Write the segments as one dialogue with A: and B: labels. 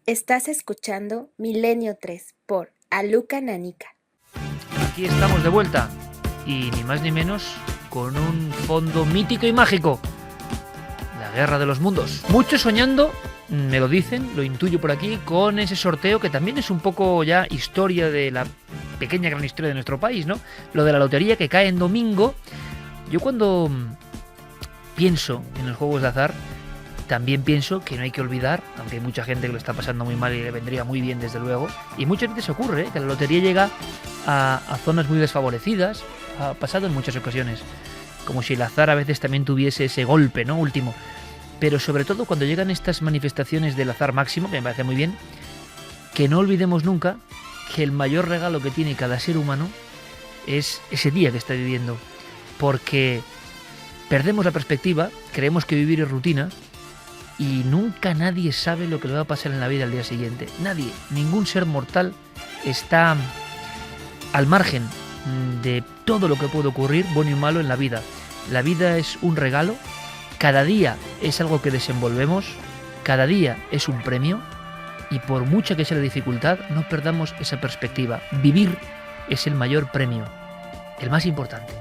A: Estás escuchando Milenio 3 por Aluka Nanika.
B: Aquí estamos de vuelta y ni más ni menos con un fondo mítico y mágico. La Guerra de los Mundos. Muchos soñando, me lo dicen, lo intuyo por aquí, con ese sorteo que también es un poco ya historia de la pequeña gran historia de nuestro país, ¿no? Lo de la lotería que cae en domingo. Yo cuando pienso en los juegos de azar, también pienso que no hay que olvidar, aunque hay mucha gente que lo está pasando muy mal y le vendría muy bien desde luego, y muchas veces ocurre que la lotería llega a zonas muy desfavorecidas, ha pasado en muchas ocasiones, como si el azar a veces también tuviese ese golpe, ¿no? Último. Pero sobre todo cuando llegan estas manifestaciones del azar máximo, que me parece muy bien, que no olvidemos nunca que el mayor regalo que tiene cada ser humano es ese día que está viviendo, porque perdemos la perspectiva, creemos que vivir es rutina, y nunca nadie sabe lo que le va a pasar en la vida al día siguiente. Nadie, ningún ser mortal está al margen de todo lo que puede ocurrir, bueno y malo, en la vida. La vida es un regalo, cada día es algo que desenvolvemos, cada día es un premio, y por mucha que sea la dificultad, no perdamos esa perspectiva. Vivir es el mayor premio, el más importante.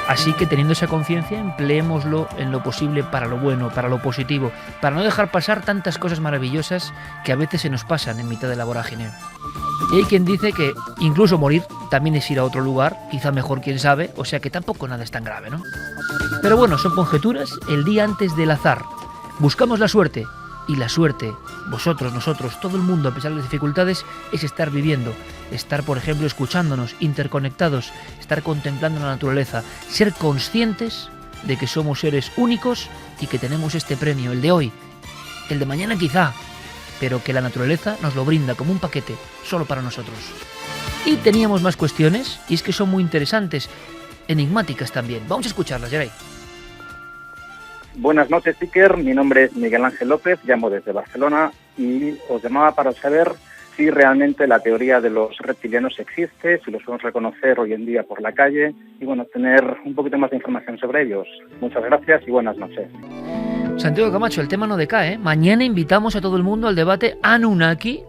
B: Así que teniendo esa conciencia, empleémoslo en lo posible para lo bueno, para lo positivo, para no dejar pasar tantas cosas maravillosas que a veces se nos pasan en mitad de la vorágine. Y hay quien dice que incluso morir también es ir a otro lugar, quizá mejor, quién sabe, o sea que tampoco nada es tan grave, ¿no? Pero bueno, son conjeturas. El día antes del azar buscamos la suerte, y la suerte, vosotros, nosotros, todo el mundo, a pesar de las dificultades, es estar viviendo, estar, por ejemplo, escuchándonos, interconectados, estar contemplando la naturaleza, ser conscientes de que somos seres únicos y que tenemos este premio, el de hoy, el de mañana quizá, pero que la naturaleza nos lo brinda como un paquete, solo para nosotros. Y teníamos más cuestiones, y es que son muy interesantes, enigmáticas también. Vamos a escucharlas, Geray.
C: Buenas noches, Iker. Mi nombre es Miguel Ángel López, llamo desde Barcelona y os llamaba para saber si realmente la teoría de los reptilianos existe, si los podemos reconocer hoy en día por la calle y, bueno, tener un poquito más de información sobre ellos. Muchas gracias y buenas noches.
B: Santiago Camacho, el tema no decae, ¿eh? Mañana invitamos a todo el mundo al debate Anunnaki,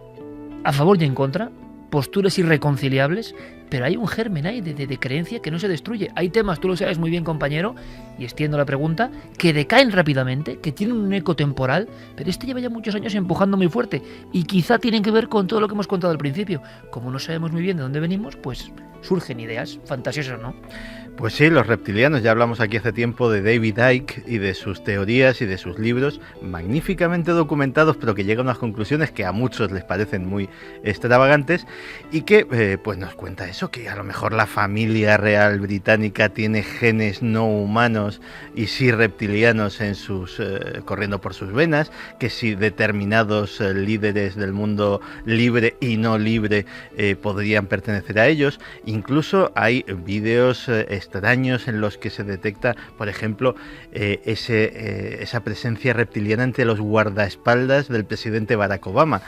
B: a favor y en contra, posturas irreconciliables, pero hay un germen ahí de creencia que no se destruye. Hay temas, tú lo sabes muy bien, compañero, y extiendo la pregunta, que decaen rápidamente, que tienen un eco temporal, pero este lleva ya muchos años empujando muy fuerte, y quizá tienen que ver con todo lo que hemos contado al principio. Como no sabemos muy bien de dónde venimos, pues surgen ideas fantasiosas, ¿no?
D: Pues sí, los reptilianos, ya hablamos aquí hace tiempo de David Icke y de sus teorías y de sus libros magníficamente documentados, pero que llegan a unas conclusiones que a muchos les parecen muy extravagantes y que pues nos cuenta eso, que a lo mejor la familia real británica tiene genes no humanos y sí reptilianos en sus corriendo por sus venas, que si determinados líderes del mundo libre y no libre podrían pertenecer a ellos. Incluso hay vídeos extraños en los que se detecta, por ejemplo, esa presencia reptiliana entre los guardaespaldas del presidente Barack Obama.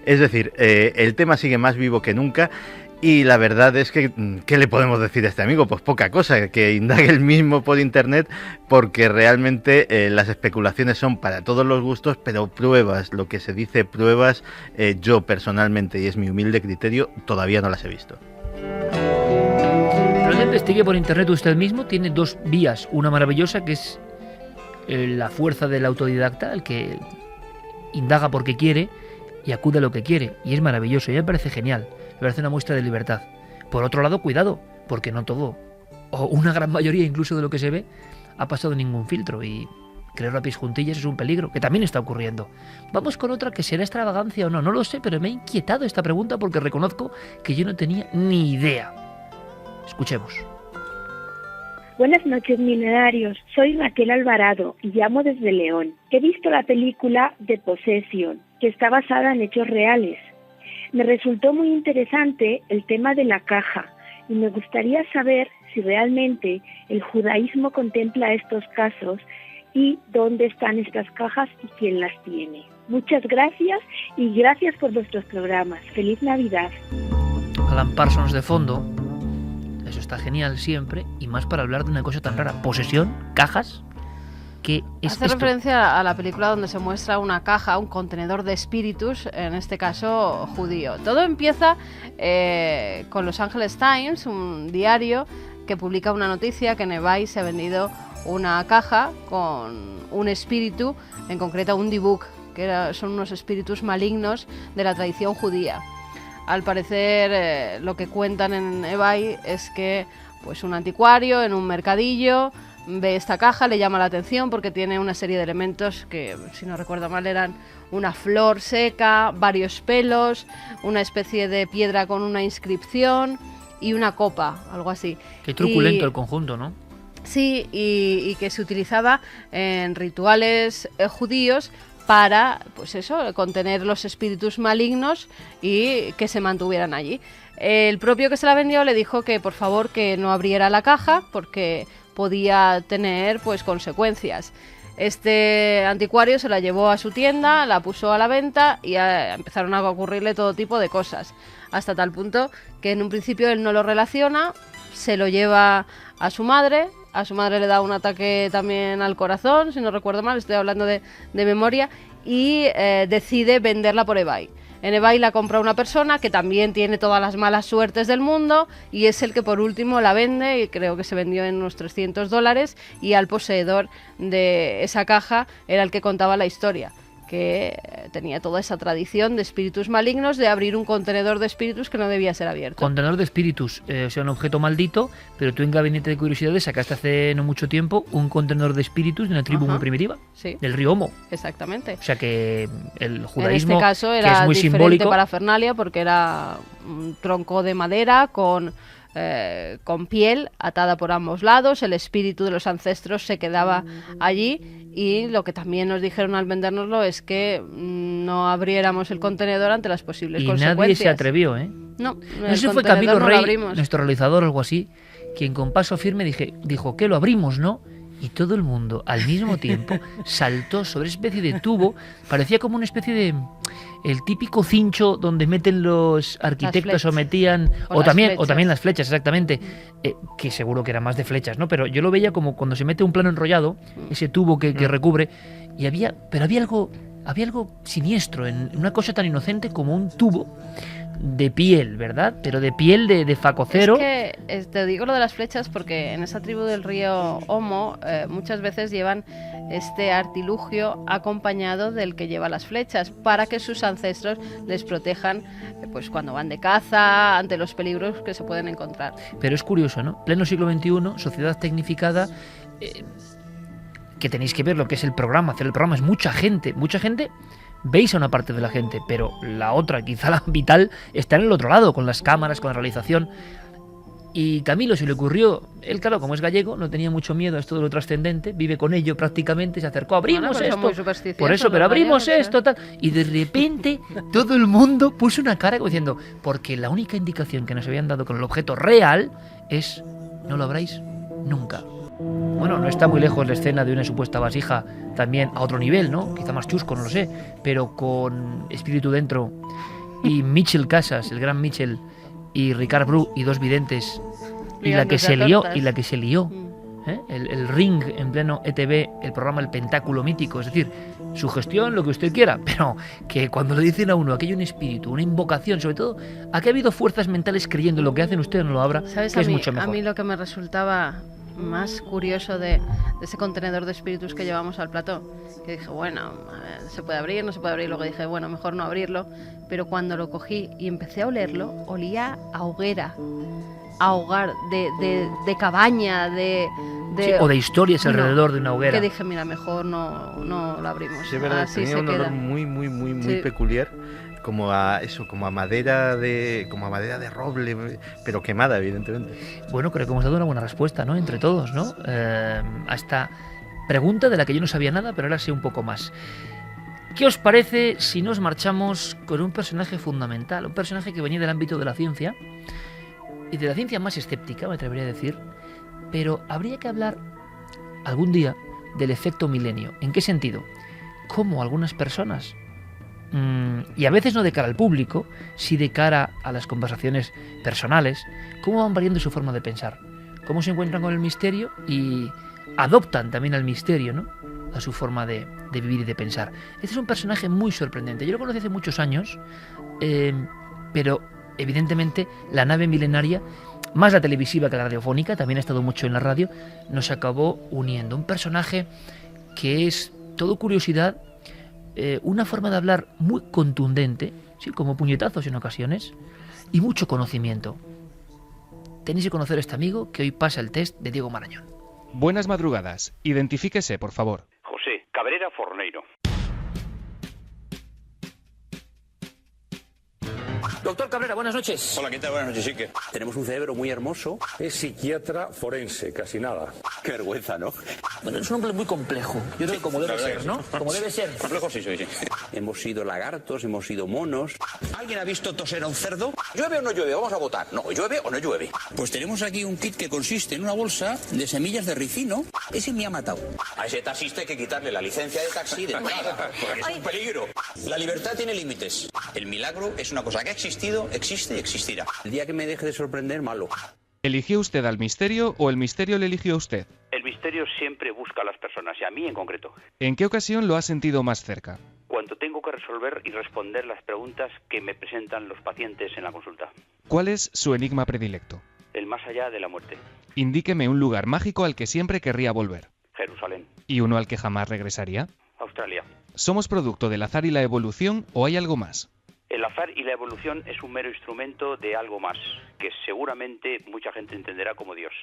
D: Es decir, el tema sigue más vivo que nunca. Y la verdad es que, ¿qué le podemos decir a este amigo? Pues poca cosa, que indague él mismo por internet, porque realmente las especulaciones son para todos los gustos, pero pruebas, lo que se dice pruebas, yo personalmente, y es mi humilde criterio, todavía no las he visto.
B: Pero investigue por internet usted mismo, tiene dos vías, una maravillosa que es la fuerza del autodidacta, el que indaga porque quiere y acude a lo que quiere, y es maravilloso, y me parece genial. Me parece una muestra de libertad. Por otro lado, cuidado, porque no todo, o una gran mayoría incluso de lo que se ve, ha pasado ningún filtro y creerlo a pies juntillas es un peligro, que también está ocurriendo. Vamos con otra que será extravagancia o no, no lo sé, pero me ha inquietado esta pregunta porque reconozco que yo no tenía ni idea. Escuchemos.
E: Buenas noches, milenarios. Soy Raquel Alvarado y llamo desde León. He visto la película The Possession, que está basada en hechos reales. Me resultó muy interesante el tema de la caja y me gustaría saber si realmente el judaísmo contempla estos casos y dónde están estas cajas y quién las tiene. Muchas gracias y gracias por vuestros programas. ¡Feliz Navidad!
B: Alan Parsons de fondo, eso está genial siempre, y más para hablar de una cosa tan rara. ¿Posesión? ¿Cajas? ¿Qué es
F: Hace
B: esto?
F: referencia a la película donde se muestra una caja, un contenedor de espíritus, en este caso judío. Todo empieza con Los Angeles Times, un diario que publica una noticia que en eBay se ha vendido una caja con un espíritu, en concreto un dibuk, que son unos espíritus malignos de la tradición judía. Al parecer, lo que cuentan en eBay es que pues un anticuario en un mercadillo ve esta caja, le llama la atención porque tiene una serie de elementos que, si no recuerdo mal, eran una flor seca, varios pelos, una especie de piedra con una inscripción y una copa, algo así.
B: Qué truculento
F: Y-
B: el conjunto, ¿no?
F: Sí, y que se utilizaba en rituales judíos para, pues eso, contener los espíritus malignos y que se mantuvieran allí. El propio que se la vendió le dijo que por favor que no abriera la caja porque podía tener pues consecuencias. Este anticuario se la llevó a su tienda, la puso a la venta y empezaron a ocurrirle todo tipo de cosas. Hasta tal punto que en un principio él no lo relaciona, se lo lleva a su madre le da un ataque también al corazón, si no recuerdo mal, estoy hablando de memoria, y decide venderla por eBay. En eBay la compra una persona que también tiene todas las malas suertes del mundo y es el que por último la vende, y creo que se vendió en unos $300, y al poseedor de esa caja era el que contaba la historia, que tenía toda esa tradición de espíritus malignos, de abrir un contenedor de espíritus que no debía ser abierto.
B: Contenedor de espíritus, o sea, un objeto maldito, pero tú en Gabinete de Curiosidades sacaste hace no mucho tiempo un contenedor de espíritus de una tribu
F: Ajá.
B: muy primitiva,
F: Sí,
B: del río Omo.
F: exactamente.
B: O sea que el
F: En
B: judaísmo,
F: este caso
B: que es
F: era
B: muy
F: diferente
B: simbólico,
F: parafernalia porque era un tronco de madera con piel atada por ambos lados, el espíritu de los ancestros se quedaba allí, y lo que también nos dijeron al vendérnoslo es que no abriéramos el contenedor ante las posibles
B: y
F: consecuencias.
B: nadie se atrevió, ¿eh?
F: No,
B: No sé si fue Camilo Rey, nuestro realizador o algo así, quien con paso firme dijo que lo abrimos, ¿no? Y todo el mundo al mismo tiempo saltó sobre esa especie de tubo, parecía como una especie de el típico cincho donde meten los arquitectos o
F: flechas.
B: metían
F: O las
B: también
F: flechas.
B: las flechas, exactamente, que seguro que era más de flechas, ¿no? Pero yo lo veía como cuando se mete un plano enrollado, ese tubo que recubre, y había algo siniestro en una cosa tan inocente como un tubo de piel, ¿verdad? Pero de piel de facocero.
F: Es que te digo lo de las flechas porque en esa tribu del río Omo muchas veces llevan este artilugio acompañado del que lleva las flechas para que sus ancestros les protejan pues cuando van de caza, ante los peligros que se pueden encontrar.
B: Pero es curioso, ¿no? Pleno siglo XXI, sociedad tecnificada, que tenéis que ver lo que es el programa. Hacer el programa es mucha gente. Veis a una parte de la gente, pero la otra, quizá la vital, está en el otro lado, con las cámaras, con la realización. Y Camilo se le ocurrió, él claro, como es gallego, no tenía mucho miedo a esto de lo trascendente, vive con ello prácticamente, se acercó, abrimos
F: Bueno, pero son
B: esto,
F: muy supersticiosos
B: por eso,
F: los
B: pero abrimos
F: gallegos,
B: esto, tal. Y de repente todo el mundo puso una cara como diciendo, porque la única indicación que nos habían dado con el objeto real es, no lo abráis nunca. Bueno, no está muy lejos la escena de una supuesta vasija también a otro nivel, ¿no? Quizá más chusco, no lo sé, pero con espíritu dentro. Y Mitchell Casas, el gran Mitchell, y Ricard Bru y dos videntes, y la que se lió, ¿eh? El Ring en pleno ETV, el programa El Pentáculo Mítico, es decir, su gestión, lo que usted quiera, pero que cuando le dicen a uno aquí hay un espíritu, una invocación, sobre todo, a que ha habido fuerzas mentales creyendo lo que hacen ustedes no lo abra,
F: ¿Sabes?
B: que es
F: a
B: mucho mejor.
F: A mí lo que me resultaba más curioso de ese contenedor de espíritus que llevamos al plató, que dije, bueno, se puede abrir, no se puede abrir, luego dije, bueno, mejor no abrirlo, pero cuando lo cogí y empecé a olerlo, olía a hoguera, a hogar, de cabaña,
B: Sí, o de historias alrededor de una hoguera.
F: Que dije, mira, mejor no lo abrimos.
D: Sí, es verdad,
F: así
D: tenía
F: se
D: un
F: queda.
D: olor muy
F: Sí.
D: peculiar, como a madera de roble, pero quemada, evidentemente.
B: Bueno, creo que hemos dado una buena respuesta, ¿no? Entre todos, ¿no? A esta pregunta de la que yo no sabía nada, pero ahora sé un poco más. ¿Qué os parece si nos marchamos con un personaje fundamental? Un personaje que venía del ámbito de la ciencia, y de la ciencia más escéptica, me atrevería a decir, pero habría que hablar algún día del efecto milenio. ¿En qué sentido? Cómo algunas personas, y a veces no de cara al público, sí de cara a las conversaciones personales, cómo van variando su forma de pensar, cómo se encuentran con el misterio y adoptan también al misterio, ¿no? a su forma de vivir y de pensar. Este es un personaje muy sorprendente. Yo lo conocí hace muchos años, pero evidentemente la nave milenaria, más la televisiva que la radiofónica, también ha estado mucho en la radio, nos acabó uniendo. Un personaje que es todo curiosidad, una forma de hablar muy contundente, sí, como puñetazos en ocasiones, y mucho conocimiento. Tenéis que conocer a este amigo que hoy pasa el test de Diego Marañón.
G: Buenas madrugadas. Identifíquese, por favor.
H: José Cabrera Forneiro.
I: Doctor Cabrera, buenas noches.
J: Hola, ¿qué tal? Buenas noches, Sique.
I: Tenemos un cerebro muy hermoso.
J: Es psiquiatra forense, casi nada.
I: Qué vergüenza, ¿no?
J: Bueno, es un hombre muy complejo. Yo creo que como debe ser, ¿no? Como debe ser.
I: Complejo sí soy, sí. Hemos sido lagartos, hemos sido monos. ¿Alguien ha visto toser a un cerdo? ¿Llueve o no llueve? Vamos a votar. No, ¿llueve o no llueve?
J: Pues tenemos aquí un kit que consiste en una bolsa de semillas de ricino. Ese me ha matado.
I: A ese taxista hay que quitarle la licencia de taxi de entrada, porque es un peligro. La libertad tiene límites. El milagro es una cosa que ha existido, existe y existirá. El día que me deje de sorprender, malo.
G: ¿Eligió usted al misterio o el misterio le eligió a usted?
H: El misterio siempre busca a las personas, y a mí en concreto.
G: ¿En qué ocasión lo ha sentido más cerca?
H: Cuando tengo que resolver y responder las preguntas que me presentan los pacientes en la consulta.
G: ¿Cuál es su enigma predilecto?
H: El más allá de la muerte.
G: Indíqueme un lugar mágico al que siempre querría volver.
H: Jerusalén.
G: ¿Y uno al que jamás regresaría?
H: Australia.
G: ¿Somos producto del azar y la evolución o hay algo más?
H: El azar y la evolución es un mero instrumento de algo más, que seguramente mucha gente entenderá como Dios.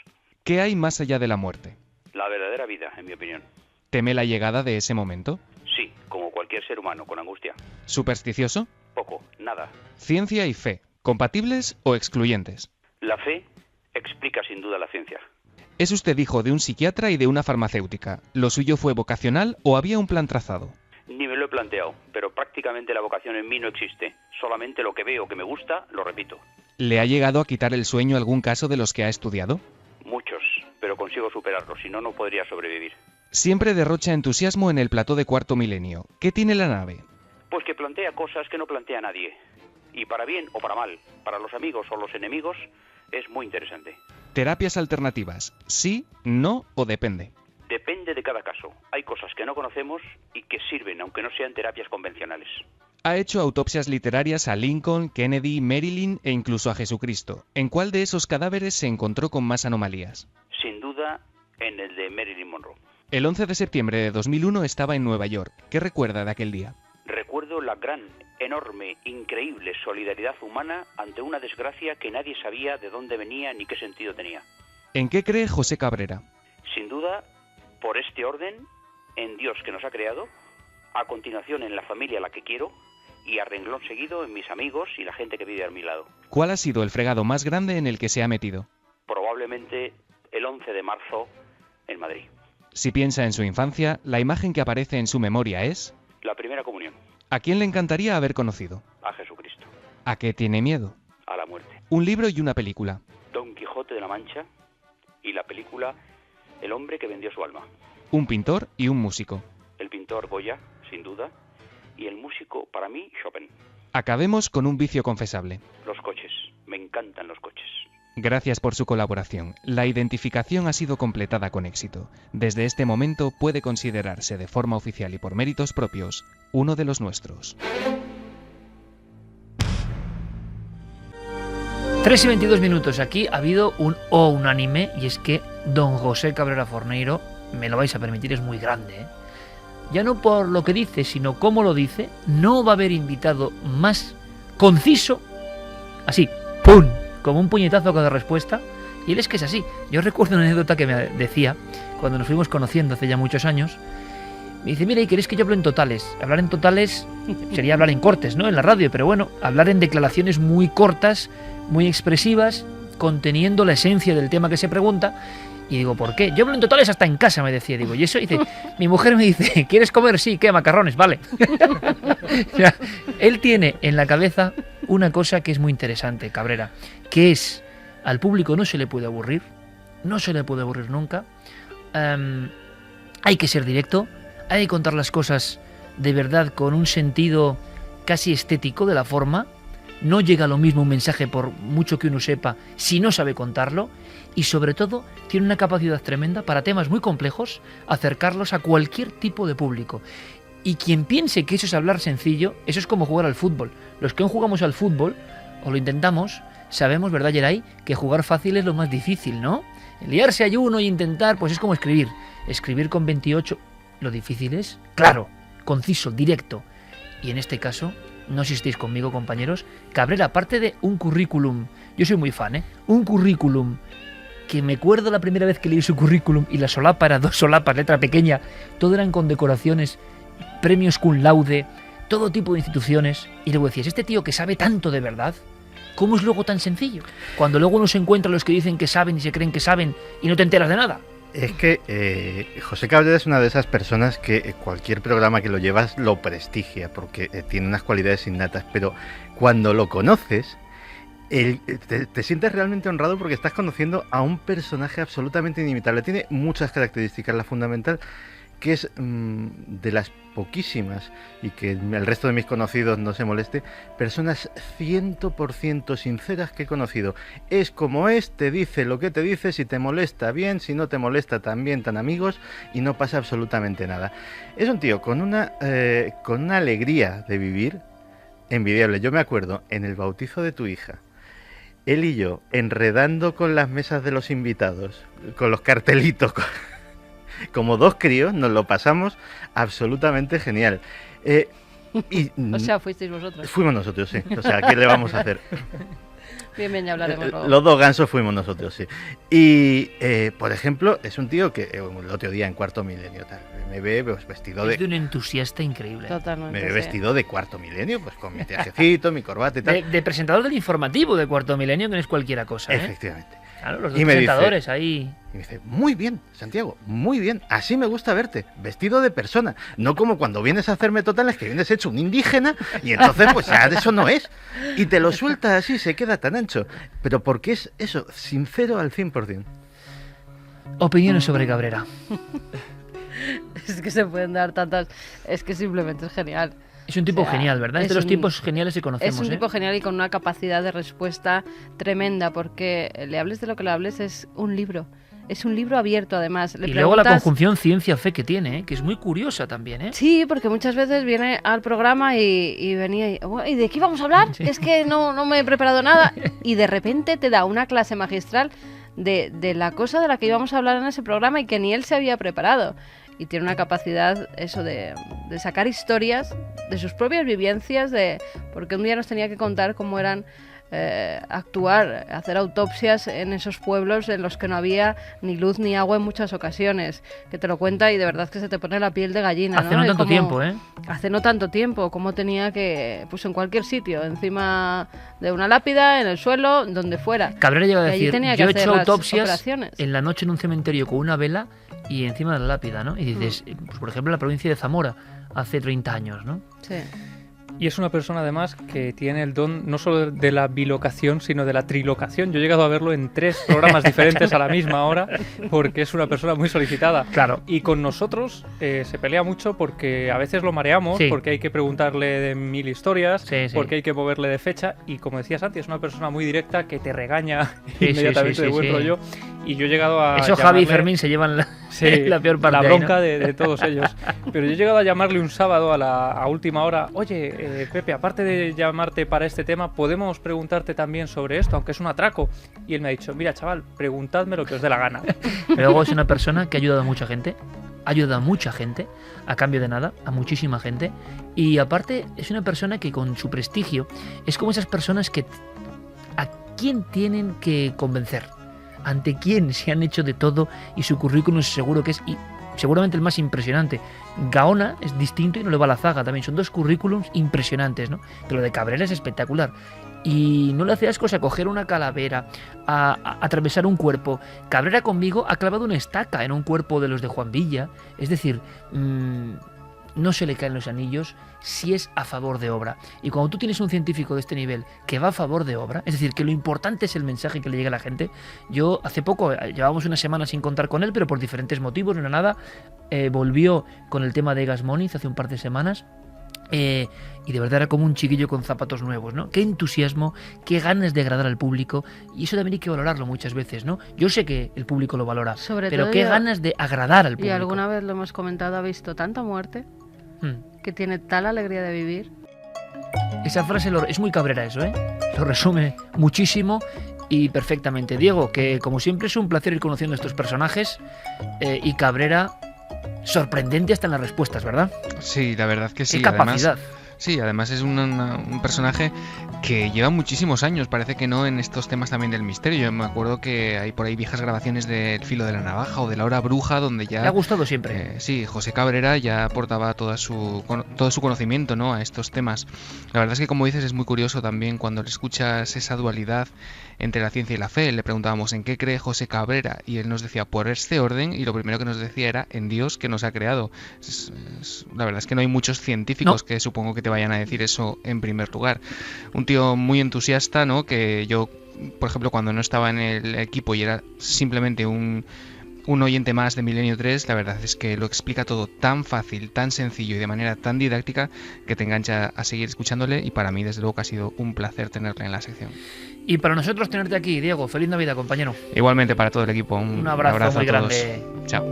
G: ¿Qué hay más allá de la muerte?
H: La verdadera vida, en mi opinión.
G: ¿Teme la llegada de ese momento?
H: Sí, como cualquier ser humano, con angustia.
G: ¿Supersticioso?
H: Poco, nada.
G: ¿Ciencia y fe, compatibles o excluyentes?
H: La fe explica sin duda la ciencia.
G: Es usted hijo de un psiquiatra y de una farmacéutica. ¿Lo suyo fue vocacional o había un plan trazado?
H: Ni me lo he planteado, pero prácticamente la vocación en mí no existe. Solamente lo que veo que me gusta, lo repito.
G: ¿Le ha llegado a quitar el sueño algún caso de los que ha estudiado?
H: Muchos, pero consigo superarlos, si no, no podría sobrevivir.
G: Siempre derrocha entusiasmo en el plató de Cuarto Milenio. ¿Qué tiene la nave?
H: Pues que plantea cosas que no plantea nadie. Y para bien o para mal, para los amigos o los enemigos, es muy interesante.
G: Terapias alternativas, sí, no o depende.
H: Depende de cada caso. Hay cosas que no conocemos y que sirven, aunque no sean terapias convencionales.
G: Ha hecho autopsias literarias a Lincoln, Kennedy, Marilyn e incluso a Jesucristo. ¿En cuál de esos cadáveres se encontró con más anomalías?
H: Sin duda, en el de Marilyn Monroe.
G: El 11 de septiembre de 2001 estaba en Nueva York. ¿Qué recuerda de aquel día?
H: Recuerdo la gran, enorme, increíble solidaridad humana ante una desgracia que nadie sabía de dónde venía ni qué sentido tenía.
G: ¿En qué cree José Cabrera?
H: Sin duda, por este orden, en Dios que nos ha creado, a continuación en la familia a la que quiero y a renglón seguido en mis amigos y la gente que vive a mi lado.
G: ¿Cuál ha sido el fregado más grande en el que se ha metido?
H: Probablemente el 11 de marzo en Madrid.
G: Si piensa en su infancia, la imagen que aparece en su memoria es...
H: La primera comunión.
G: ¿A quién le encantaría haber conocido?
H: A Jesucristo.
G: ¿A qué tiene miedo?
H: A la muerte.
G: Un libro y una película.
H: Don Quijote de la Mancha y la película El hombre que vendió su alma.
G: Un pintor y un músico.
H: El pintor Goya, sin duda, y el músico, para mí, Chopin.
G: Acabemos con un vicio confesable.
H: Los coches. Me encantan los coches.
G: Gracias por su colaboración. La identificación ha sido completada con éxito. Desde este momento puede considerarse de forma oficial y por méritos propios uno de los nuestros.
B: 3 y 22 minutos. Aquí ha habido un unánime y es que don José Cabrera Forneiro, me lo vais a permitir, es muy grande, ¿eh? Ya no por lo que dice, sino cómo lo dice. No va a haber invitado más conciso, así, ¡pum!, como un puñetazo cada respuesta. Y él es que es así. Yo recuerdo una anécdota que me decía cuando nos fuimos conociendo hace ya muchos años. Me dice, mira, ¿y queréis que yo hable en totales? Hablar en totales sería hablar en cortes, ¿no? En la radio, pero bueno, hablar en declaraciones muy cortas, muy expresivas, conteniendo la esencia del tema que se pregunta. Y digo, ¿por qué? Yo hablo en totales hasta en casa, me decía. Digo, ¿y eso? Y dice, mi mujer me dice, ¿quieres comer? Sí, ¿qué? Macarrones, vale. O sea, él tiene en la cabeza una cosa que es muy interesante, Cabrera, que es, al público no se le puede aburrir, no se le puede aburrir nunca. Hay que ser directo, hay que contar las cosas de verdad con un sentido casi estético de la forma, no llega lo mismo un mensaje por mucho que uno sepa si no sabe contarlo, y sobre todo tiene una capacidad tremenda para temas muy complejos acercarlos a cualquier tipo de público. Y quien piense que eso es hablar sencillo, eso es como jugar al fútbol. Los que aún jugamos al fútbol, o lo intentamos, sabemos, ¿verdad, Geray?, que jugar fácil es lo más difícil, ¿no? Liarse a uno y intentar, pues es como escribir. Escribir con 28, lo difícil es, claro, conciso, directo. Y en este caso, no sé si estáis conmigo, compañeros, Cabrera, aparte de un currículum, yo soy muy fan, un currículum que me acuerdo la primera vez que leí su currículum y la solapa era 2 solapas, letra pequeña, todo eran condecoraciones, premios cum laude, todo tipo de instituciones, y luego decías, este tío que sabe tanto de verdad, ¿cómo es luego tan sencillo? Cuando luego uno se encuentra los que dicen que saben y se creen que saben y no te enteras de nada.
D: Es que José Cabrera es una de esas personas que cualquier programa que lo llevas lo prestigia porque tiene unas cualidades innatas, pero cuando lo conoces, te sientes realmente honrado porque estás conociendo a un personaje absolutamente inimitable. Tiene muchas características. La fundamental, que es de las poquísimas, y que el resto de mis conocidos no se moleste, personas 100% sinceras que he conocido. Es como es, te dice lo que te dice, si te molesta bien, si no te molesta también, tan amigos, y no pasa absolutamente nada. Es un tío con una alegría de vivir envidiable. Yo me acuerdo, en el bautizo de tu hija, él y yo, enredando con las mesas de los invitados, con los cartelitos, como 2 críos, nos lo pasamos absolutamente genial.
F: O sea, fuisteis vosotros.
D: Fuimos nosotros, sí. O sea, ¿qué le vamos a hacer?
F: Bien, ya hablaremos luego.
D: Los 2 gansos fuimos nosotros, sí. Y, por ejemplo, es un tío que el otro día en Cuarto Milenio tal, me ve pues, vestido de...
B: Es de un entusiasta increíble.
F: Totalmente.
D: Me ve vestido de Cuarto Milenio, pues con mi trajecito, mi corbata y tal.
B: De presentador del informativo de Cuarto Milenio, que no es cualquiera cosa, ¿eh?
D: Efectivamente.
B: Claro, los dos presentadores ahí.
D: Y me dice, muy bien, Santiago, muy bien, así me gusta verte, vestido de persona, no como cuando vienes a hacerme totales que vienes hecho un indígena y entonces pues ya de eso no es. Y te lo suelta así, se queda tan ancho. Pero porque es eso, sincero al 100%.
B: Opiniones sobre Cabrera.
F: Es que se pueden dar tantas... Es que simplemente es genial.
B: Es un tipo genial, ¿verdad? Es de los tipos geniales que conocemos.
F: Es un tipo genial y con una capacidad de respuesta tremenda, porque le hables de lo que le hables, es un libro. Es un libro abierto, además.
B: Y luego la conjunción ciencia-fe que tiene, que es muy curiosa también,
F: Sí, porque muchas veces viene al programa y venía ¿y de qué vamos a hablar? Sí. Es que no me he preparado nada. Y de repente te da una clase magistral de la cosa de la que íbamos a hablar en ese programa y que ni él se había preparado. Y tiene una capacidad, eso, de sacar historias de sus propias vivencias, porque un día nos tenía que contar cómo eran actuar, hacer autopsias en esos pueblos en los que no había ni luz ni agua en muchas ocasiones, que te lo cuenta y de verdad que se te pone la piel de gallina.
B: Hace no tanto tiempo,
F: Hace no tanto tiempo, como tenía que, pues en cualquier sitio, encima de una lápida, en el suelo, donde fuera.
B: Cabrera llega a decir, yo he hecho autopsias en la noche en un cementerio con una vela y encima de la lápida, ¿no? Y dices, pues, por ejemplo, en la provincia de Zamora, hace 30 años, ¿no?
F: Sí.
K: Y es una persona además que tiene el don no solo de la bilocación, sino de la trilocación. Yo he llegado a verlo en 3 programas diferentes a la misma hora, porque es una persona muy solicitada.
B: Claro.
K: Y con nosotros se pelea mucho porque a veces lo mareamos, porque hay que preguntarle de 1000 historias, porque hay que moverle de fecha. Y como decía Santi, es una persona muy directa que te regaña inmediatamente de buen rollo. Y yo he llegado a
B: Eso Javi y Fermín se llevan la peor parte.
K: La bronca de todos ellos. Pero yo he llegado a llamarle un sábado a última hora, oye, Pepe, aparte de llamarte para este tema, ¿podemos preguntarte también sobre esto, aunque es un atraco? Y él me ha dicho, mira, chaval, preguntadme lo que os dé la gana.
B: Luego es una persona que ha ayudado a mucha gente, a cambio de nada, a muchísima gente. Y aparte es una persona que con su prestigio es como esas personas que a quién tienen que convencer, ante quién se han hecho de todo y su currículum seguro que es... seguramente el más impresionante. Gaona es distinto y no le va a la zaga también. Son 2 currículums impresionantes, ¿no? Pero lo de Cabrera es espectacular. Y no le hace asco a coger una calavera, a atravesar un cuerpo. Cabrera conmigo ha clavado una estaca en un cuerpo de los de Juan Villa. Es decir, no se le caen los anillos si es a favor de obra. Y cuando tú tienes un científico de este nivel que va a favor de obra, es decir, que lo importante es el mensaje que le llega a la gente. Yo hace poco, llevábamos una semana sin contar con él, pero por diferentes motivos, no era nada, volvió con el tema de Gas Moniz hace un par de semanas. Y de verdad era como un chiquillo con zapatos nuevos, ¿no? Qué entusiasmo, qué ganas de agradar al público, y eso también hay que valorarlo muchas veces, ¿no? Yo sé que el público lo valora, pero qué ganas de agradar al público.
F: Y alguna vez lo hemos comentado, ha visto tanta muerte, que tiene tal alegría de vivir.
B: Esa frase es muy Cabrera eso, ¿eh? Lo resume muchísimo y perfectamente. Diego, que como siempre es un placer ir conociendo estos personajes, y Cabrera, sorprendente hasta en las respuestas, ¿verdad?
G: Sí, la verdad que sí.
B: Qué capacidad.
G: Además es un personaje que lleva muchísimos años, parece que no, en estos temas también del misterio. Yo me acuerdo que hay por ahí viejas grabaciones del Filo de la Navaja o de La Hora Bruja, donde ya...
B: Le ha gustado siempre.
G: Sí, José Cabrera ya aportaba todo su conocimiento, ¿no?, a estos temas. La verdad es que, como dices, es muy curioso también cuando le escuchas esa dualidad entre la ciencia y la fe. Le preguntábamos ¿en qué cree José Cabrera? Y él nos decía por este orden, y lo primero que nos decía era en Dios que nos ha creado. La verdad es que no hay muchos científicos que supongo que te vayan a decir eso en primer lugar. Un tío muy entusiasta, ¿no?, que yo, por ejemplo, cuando no estaba en el equipo y era simplemente un oyente más de Milenio 3, la verdad es que lo explica todo tan fácil, tan sencillo y de manera tan didáctica que te engancha a seguir escuchándole, y para mí desde luego que ha sido un placer tenerle en la sección.
B: Y para nosotros tenerte aquí, Diego. Feliz Navidad, compañero.
G: Igualmente para todo el equipo. Un abrazo
B: muy
G: a todos.
B: grande.
G: Chao.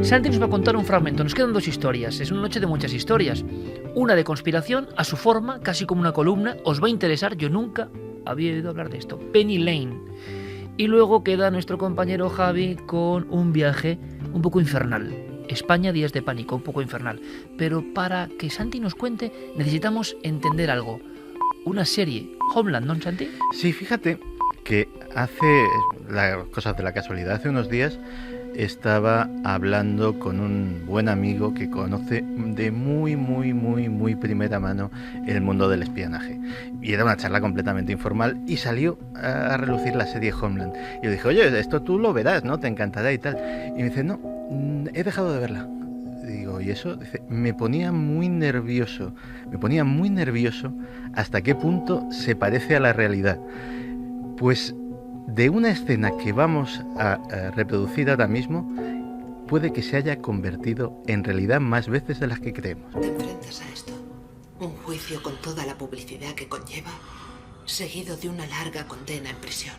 B: Santi nos va a contar un fragmento. Nos quedan 2 historias. Es una noche de muchas historias. Una de conspiración, a su forma, casi como una columna. Os va a interesar. Yo nunca había oído hablar de esto. Penny Lane. Y luego queda nuestro compañero Javi con un viaje un poco infernal. España, días de pánico, un poco infernal. Pero para que Santi nos cuente, necesitamos entender algo. Una serie, Homeland, ¿no, Santi?
D: Sí, fíjate que hace las cosas de la casualidad. Hace unos días estaba hablando con un buen amigo que conoce de muy primera mano el mundo del espionaje. Y era una charla completamente informal y salió a relucir la serie Homeland. Y yo dije, oye, esto tú lo verás, ¿no? Te encantará y tal. Y me dice, no, he dejado de verla. Digo, ¿y eso? Dice, me ponía muy nervioso hasta qué punto se parece a la realidad. Pues de una escena que vamos a reproducir ahora mismo, puede que se haya convertido en realidad más veces de las que creemos.
L: Te enfrentas a esto, un juicio con toda la publicidad que conlleva, seguido de una larga condena en prisión.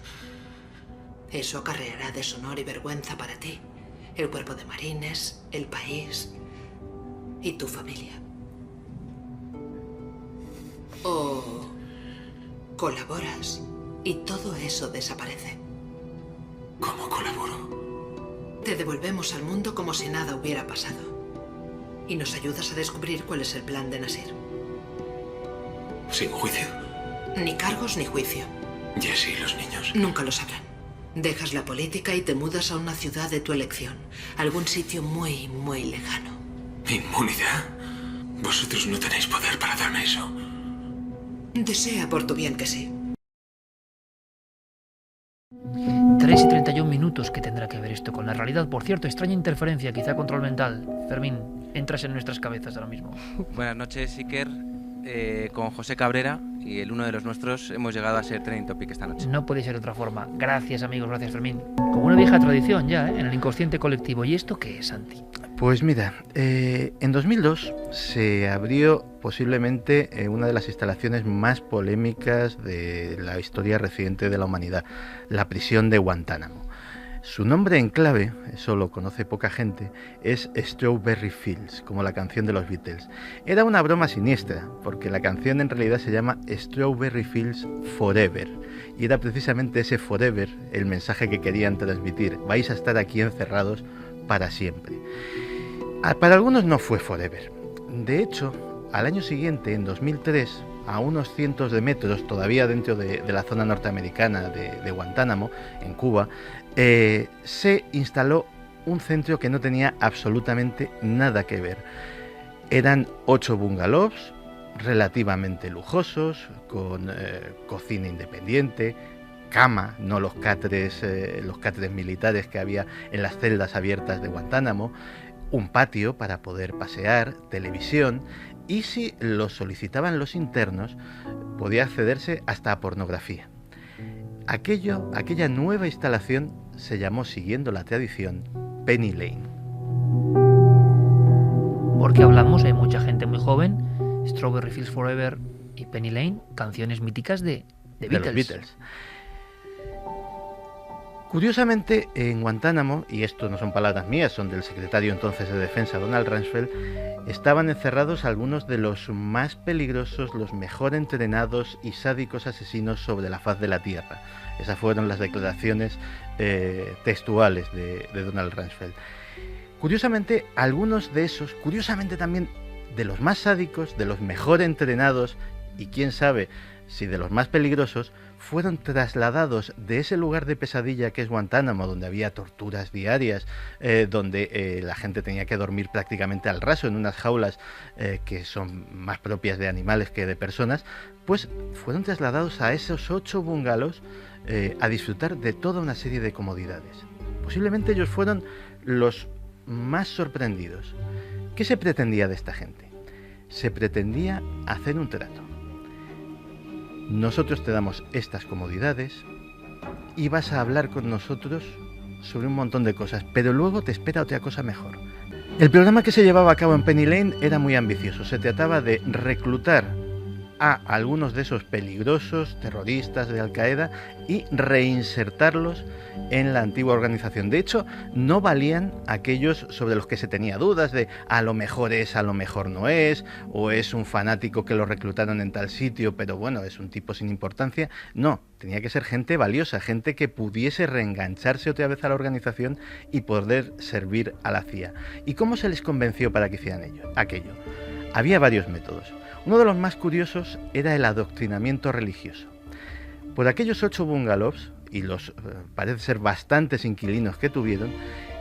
L: Eso acarreará deshonor y vergüenza para ti, el cuerpo de marines, el país y tu familia. O colaboras y todo eso desaparece.
M: ¿Cómo colaboro?
L: Te devolvemos al mundo como si nada hubiera pasado. Y nos ayudas a descubrir cuál es el plan de Nasir.
M: ¿Sin juicio?
L: Ni cargos ni juicio.
M: Jesse y los niños.
L: Nunca lo sabrán. Dejas la política y te mudas a una ciudad de tu elección. Algún sitio muy lejano.
M: ¿Inmunidad? Vosotros no tenéis poder para darme eso.
L: Desea por tu bien que sí.
B: 3:31 que tendrá que ver esto con la realidad. Por cierto, extraña interferencia, quizá control mental. Fermín, entras en nuestras cabezas ahora mismo.
N: Buenas noches, Iker. Con José Cabrera y el uno de los nuestros hemos llegado a ser trending topic esta noche.
B: No puede ser de otra forma. Gracias, amigos, gracias, Fermín. Como una vieja tradición ya, en el inconsciente colectivo. ¿Y esto qué es, Santi?
D: Pues mira, en 2002 se abrió posiblemente una de las instalaciones más polémicas de la historia reciente de la humanidad, la prisión de Guantánamo. Su nombre en clave, eso lo conoce poca gente, es Strawberry Fields, como la canción de los Beatles. Era una broma siniestra, porque la canción en realidad se llama Strawberry Fields Forever, y era precisamente ese forever el mensaje que querían transmitir. Vais a estar aquí encerrados para siempre. Para algunos no fue forever. De hecho, al año siguiente, en 2003, a unos cientos de metros, todavía dentro de la zona norteamericana de Guantánamo, en Cuba, se instaló un centro que no tenía absolutamente nada que ver. Eran 8 bungalows relativamente lujosos, con cocina independiente, cama, no los catres militares que había en las celdas abiertas de Guantánamo, un patio para poder pasear, televisión, y si lo solicitaban los internos, podía accederse hasta a pornografía. Aquella nueva instalación se llamó, siguiendo la tradición, Penny Lane.
B: Porque hablamos, hay mucha gente muy joven Strawberry Fields Forever y Penny Lane, canciones míticas de Beatles.
D: Los Beatles. Curiosamente, en Guantánamo, y esto no son palabras mías, son del secretario entonces de Defensa, Donald Rumsfeld, estaban encerrados algunos de los más peligrosos, los mejor entrenados y sádicos asesinos sobre la faz de la Tierra. Esas fueron las declaraciones textuales de Donald Rumsfeld. Curiosamente, algunos de esos, curiosamente también de los más sádicos, de los mejor entrenados y quién sabe si de los más peligrosos, fueron trasladados de ese lugar de pesadilla que es Guantánamo, donde había torturas diarias, donde la gente tenía que dormir prácticamente al raso en unas jaulas que son más propias de animales que de personas, pues fueron trasladados a esos 8 bungalows a disfrutar de toda una serie de comodidades. Posiblemente ellos fueron los más sorprendidos. ¿Qué se pretendía de esta gente? Se pretendía hacer un trato. Nosotros te damos estas comodidades y vas a hablar con nosotros sobre un montón de cosas, pero luego te espera otra cosa mejor. El programa que se llevaba a cabo en Penny Lane era muy ambicioso. Se trataba de reclutar a algunos de esos peligrosos terroristas de Al-Qaeda y reinsertarlos en la antigua organización. De hecho, no valían aquellos sobre los que se tenía dudas de a lo mejor es, a lo mejor no es, o es un fanático que lo reclutaron en tal sitio, pero bueno, es un tipo sin importancia. No, tenía que ser gente valiosa, gente que pudiese reengancharse otra vez a la organización y poder servir a la CIA. ¿Y cómo se les convenció para que hicieran aquello? Había varios métodos. Uno de los más curiosos era el adoctrinamiento religioso. Por aquellos 8 bungalows, y los parece ser bastantes inquilinos que tuvieron,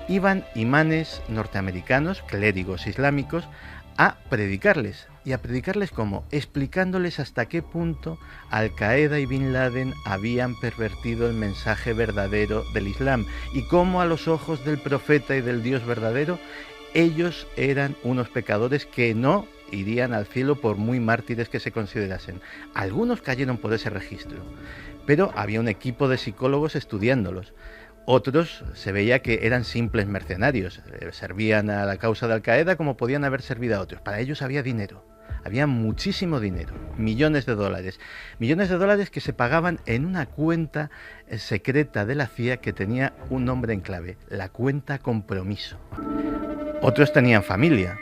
D: iban imanes norteamericanos, clérigos islámicos, a predicarles. ¿Y a predicarles cómo? Explicándoles hasta qué punto Al-Qaeda y Bin Laden habían pervertido el mensaje verdadero del Islam y cómo a los ojos del profeta y del Dios verdadero ellos eran unos pecadores que no irían al cielo por muy mártires que se considerasen. Algunos cayeron por ese registro, pero había un equipo de psicólogos estudiándolos. Otros se veía que eran simples mercenarios, servían a la causa de Al-Qaeda como podían haber servido a otros. Para ellos había dinero, había muchísimo dinero, millones de dólares que se pagaban en una cuenta secreta de la CIA que tenía un nombre en clave, la cuenta compromiso. Otros tenían familia.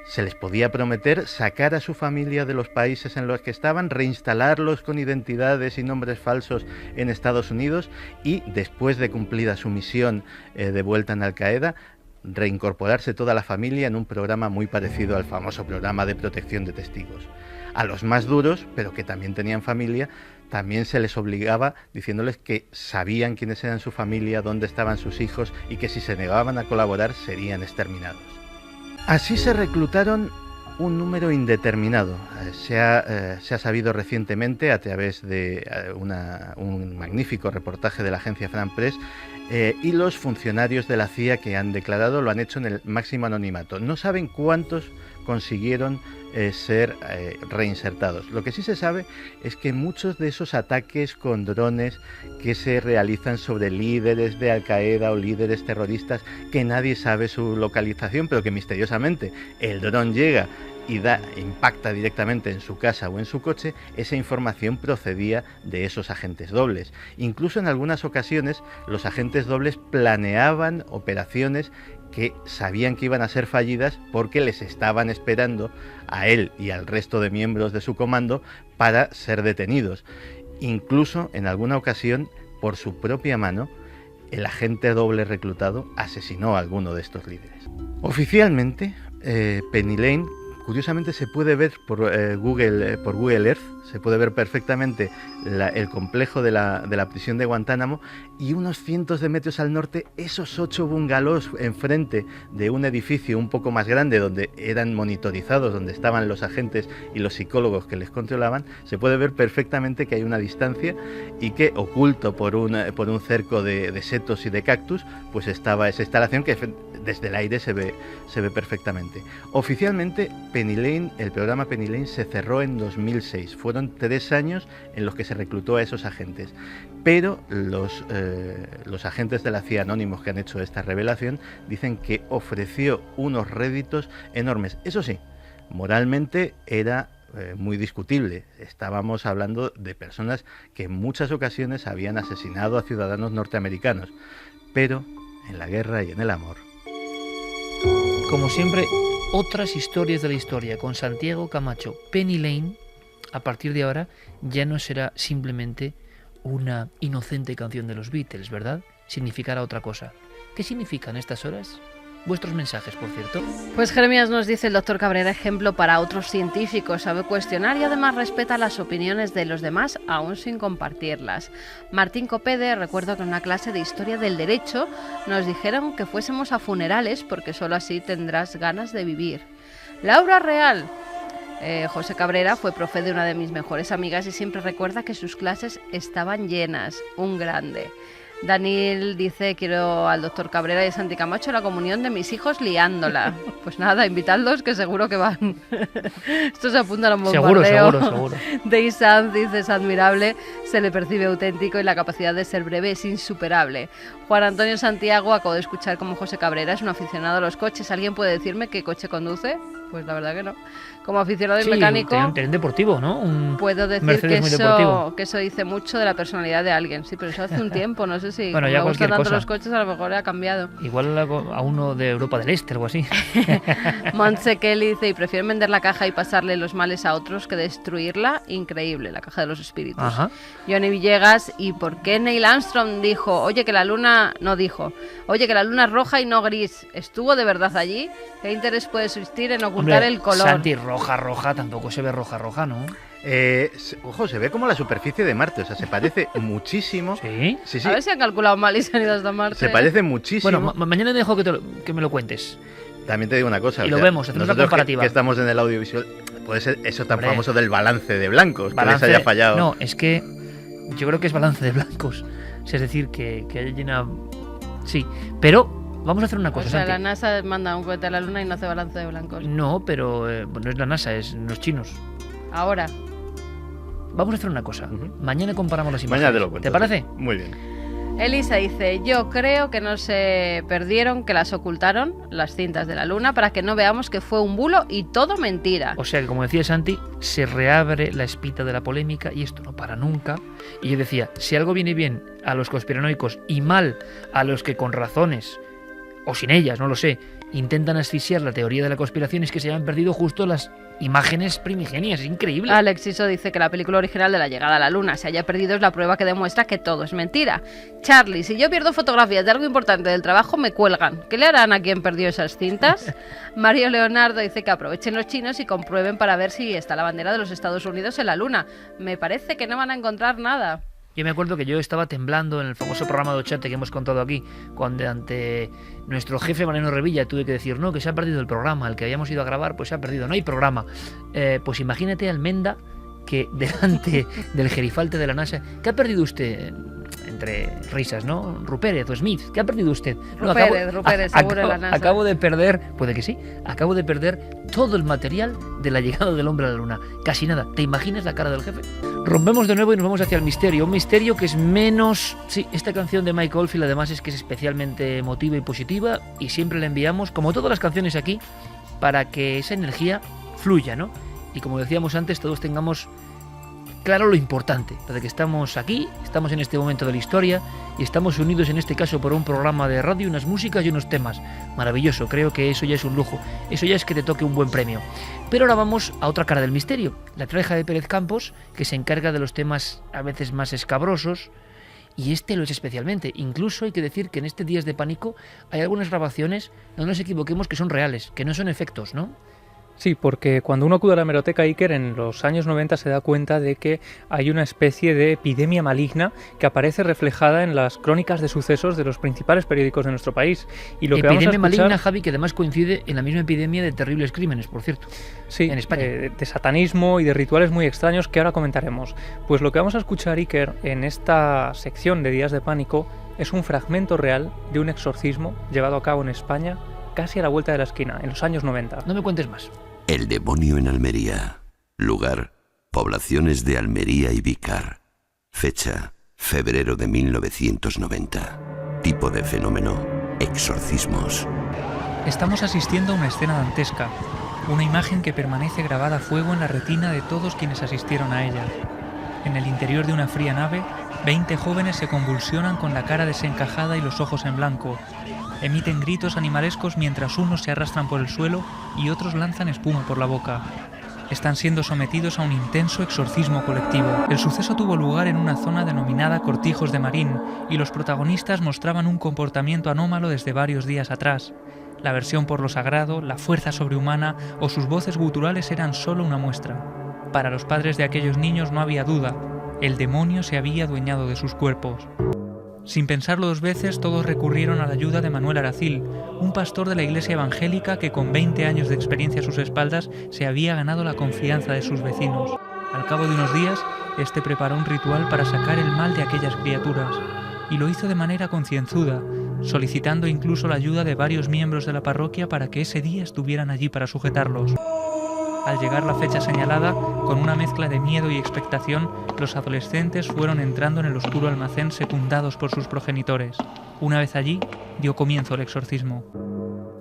D: Se les podía prometer sacar a su familia de los países en los que estaban, reinstalarlos con identidades y nombres falsos en Estados Unidos y, después de cumplida su misión de vuelta en Al-Qaeda, reincorporarse toda la familia en un programa muy parecido al famoso programa de protección de testigos. A los más duros, pero que también tenían familia, también se les obligaba diciéndoles que sabían quiénes eran su familia, dónde estaban sus hijos y que si se negaban a colaborar serían exterminados. Así se reclutaron un número indeterminado. Se ha sabido recientemente a través de un magnífico reportaje de la agencia France Press y los funcionarios de la CIA que han declarado lo han hecho en el máximo anonimato. No saben cuántos consiguieron ser reinsertados. Lo que sí se sabe es que muchos de esos ataques con drones que se realizan sobre líderes de Al-Qaeda o líderes terroristas que nadie sabe su localización, pero que misteriosamente el dron llega y impacta directamente en su casa o en su coche, esa información procedía de esos agentes dobles. Incluso en algunas ocasiones los agentes dobles planeaban operaciones que sabían que iban a ser fallidas porque les estaban esperando a él y al resto de miembros de su comando para ser detenidos. Incluso en alguna ocasión, por su propia mano, el agente doble reclutado asesinó a alguno de estos líderes. Oficialmente, Penny Lane, curiosamente, se puede ver por Google Earth, se puede ver perfectamente el complejo de la prisión de Guantánamo y unos cientos de metros al norte esos 8 bungalows enfrente de un edificio un poco más grande donde eran monitorizados, donde estaban los agentes y los psicólogos que les controlaban. Se puede ver perfectamente que hay una distancia y que oculto por un cerco de setos y de cactus pues estaba esa instalación que desde el aire se ve perfectamente. Oficialmente el programa Penny Lane se cerró en 2006. Fueron 3 años en los que se reclutó a esos agentes. Pero los agentes de la CIA anónimos que han hecho esta revelación dicen que ofreció unos réditos enormes. Eso sí, moralmente era muy discutible. Estábamos hablando de personas que en muchas ocasiones habían asesinado a ciudadanos norteamericanos, pero en la guerra y en el amor.
B: Como siempre, otras historias de la historia con Santiago Camacho. Penny Lane, a partir de ahora, ya no será simplemente una inocente canción de los Beatles, ¿verdad? Significará otra cosa. ¿Qué significan estas horas? Vuestros mensajes, por cierto.
F: Pues Jeremías nos dice el doctor Cabrera, ejemplo para otros científicos, sabe cuestionar y además respeta las opiniones de los demás, aún sin compartirlas. Martín Copede, recuerdo que en una clase de Historia del Derecho nos dijeron que fuésemos a funerales porque solo así tendrás ganas de vivir. Laura Real. José Cabrera fue profe de una de mis mejores amigas y siempre recuerda que sus clases estaban llenas. Un grande. Daniel dice, quiero al doctor Cabrera y a Santi Camacho la comunión de mis hijos liándola. Pues nada, invitadlos que seguro que van. Esto se apunta a un bombardeo.
B: Seguro.
F: Dave Sanz dice, es admirable, se le percibe auténtico y la capacidad de ser breve es insuperable. Juan Antonio Santiago, acabo de escuchar como José Cabrera es un aficionado a los coches. ¿Alguien puede decirme qué coche conduce? Pues la verdad que no. Como aficionado y mecánico...
B: un tren deportivo, ¿no?
F: Puedo decir que eso dice mucho de la personalidad de alguien. Sí, pero eso hace un tiempo, no sé si
B: bueno, ya
F: me gustan tanto
B: cosa.
F: Los coches, a lo mejor ha cambiado.
B: Igual a uno de Europa del Este, algo así.
F: Montse Kelly dice, y prefieren vender la caja y pasarle los males a otros que destruirla. Increíble, la caja de los espíritus.
B: Ajá.
F: Johnny Villegas, ¿y por qué Neil Armstrong dijo, oye que la luna es roja y no gris? ¿Estuvo de verdad allí? ¿Qué interés puede existir en ocultar el color?
B: Santi, roja, tampoco se ve roja, ¿no?
D: Ojo, se ve como la superficie de Marte, o sea, se parece muchísimo.
B: ¿Sí?
D: Sí.
F: A ver si han calculado mal y se han ido hasta Marte.
D: Se parece muchísimo.
B: Bueno, mañana dejo que me lo cuentes.
D: También te digo una cosa.
B: Y lo vemos, hacemos una comparativa.
D: Que estamos en el audiovisual, puede ser eso tan famoso del balance de blancos, que les haya fallado.
B: No, es que yo creo que es balance de blancos. Es decir, que haya llenado... Sí, pero... Vamos a hacer una cosa,
F: o sea,
B: Santi.
F: La NASA manda un cohete a la Luna y no hace balance de blancos.
B: No, pero no es la NASA, es los chinos.
F: Ahora.
B: Vamos a hacer una cosa. Mañana comparamos las imágenes.
D: Mañana te lo cuento.
B: ¿Te parece?
D: Muy bien.
F: Elisa dice, yo creo que no se perdieron, que las ocultaron, las cintas de la Luna, para que no veamos que fue un bulo y todo mentira.
B: O sea que, como decía Santi, se reabre la espita de la polémica y esto no para nunca. Y yo decía, si algo viene bien a los conspiranoicos y mal a los que con razones... o sin ellas, no lo sé, intentan asfixiar la teoría de la conspiración, es que se hayan perdido justo las imágenes primigenias. Es increíble.
F: Alexiso dice que la película original de la llegada a la Luna se haya perdido es la prueba que demuestra que todo es mentira. Charlie, si yo pierdo fotografías de algo importante del trabajo, me cuelgan. ¿Qué le harán a quien perdió esas cintas? Mario Leonardo dice que aprovechen los chinos y comprueben para ver si está la bandera de los Estados Unidos en la Luna. Me parece que no van a encontrar nada.
B: Yo me acuerdo que yo estaba temblando en el famoso programa de Ochate que hemos contado aquí, cuando ante nuestro jefe Mariano Revilla tuve que decir, no, que se ha perdido el programa, el que habíamos ido a grabar, pues se ha perdido, no hay programa. Pues imagínate Almenda que delante del gerifalte de la NASA, ¿qué ha perdido usted? Entre risas, ¿no? Rupérez o Smith, ¿qué ha perdido usted? No,
F: Rupérez, seguro en la NASA.
B: Acabo de perder, puede que sí, acabo de perder todo el material de la llegada del hombre a la Luna. Casi nada. ¿Te imaginas la cara del jefe? Rompemos de nuevo y nos vamos hacia el misterio. Un misterio que es menos... Sí, esta canción de Mike Oldfield además es que es especialmente emotiva y positiva y siempre la enviamos, como todas las canciones aquí, para que esa energía fluya, ¿no? Y como decíamos antes, todos tengamos claro lo importante, lo de que estamos aquí, estamos en este momento de la historia y estamos unidos en este caso por un programa de radio, unas músicas y unos temas. Maravilloso, creo que eso ya es un lujo, eso ya es que te toque un buen premio. Pero ahora vamos a otra cara del misterio, la trae Javier Pérez Campos, que se encarga de los temas a veces más escabrosos, y este lo es especialmente. Incluso hay que decir que en este Días de Pánico hay algunas grabaciones, no nos equivoquemos, que son reales, que no son efectos, ¿no?
K: Sí, porque cuando uno acude a la hemeroteca Iker en los años 90 se da cuenta de que hay una especie de epidemia maligna que aparece reflejada en las crónicas de sucesos de los principales periódicos de nuestro país. Y lo que vamos a escuchar...
B: maligna, Javi, que además coincide en la misma epidemia de terribles crímenes, por cierto.
K: Sí,
B: en España.
K: De satanismo y de rituales muy extraños que ahora comentaremos. Pues lo que vamos a escuchar, Iker, en esta sección de Días de Pánico es un fragmento real de un exorcismo llevado a cabo en España casi a la vuelta de la esquina, en los años 90.
B: No me cuentes más.
O: El demonio en Almería. Lugar: poblaciones de Almería y Vícar. Fecha: febrero de 1990. Tipo de fenómeno: exorcismos.
K: Estamos asistiendo a una escena dantesca.
P: una imagen que permanece grabada a fuego en la retina de todos quienes asistieron a ella. En el interior de una fría nave, 20 jóvenes se convulsionan con la cara desencajada y los ojos en blanco. Emiten gritos animalescos mientras unos se arrastran por el suelo y otros lanzan espuma por la boca. Están siendo sometidos a un intenso exorcismo colectivo. El suceso tuvo lugar en una zona denominada Cortijos de Marín y los protagonistas mostraban un comportamiento anómalo desde varios días atrás. La aversión por lo sagrado, la fuerza sobrehumana o sus voces guturales eran solo una muestra. Para los padres de aquellos niños no había duda, el demonio se había adueñado de sus cuerpos. Sin pensarlo dos veces, todos recurrieron a la ayuda de Manuel Aracil, un pastor de la iglesia evangélica que con 20 años de experiencia a sus espaldas se había ganado la confianza de sus vecinos. Al cabo de unos días, este preparó un ritual para sacar el mal de aquellas criaturas, y lo hizo de manera concienzuda, solicitando incluso la ayuda de varios miembros de la parroquia para que ese día estuvieran allí para sujetarlos. Al llegar la fecha señalada, con una mezcla de miedo y expectación, los adolescentes fueron entrando en el oscuro almacén secundados por sus progenitores. Una vez allí, dio comienzo el exorcismo.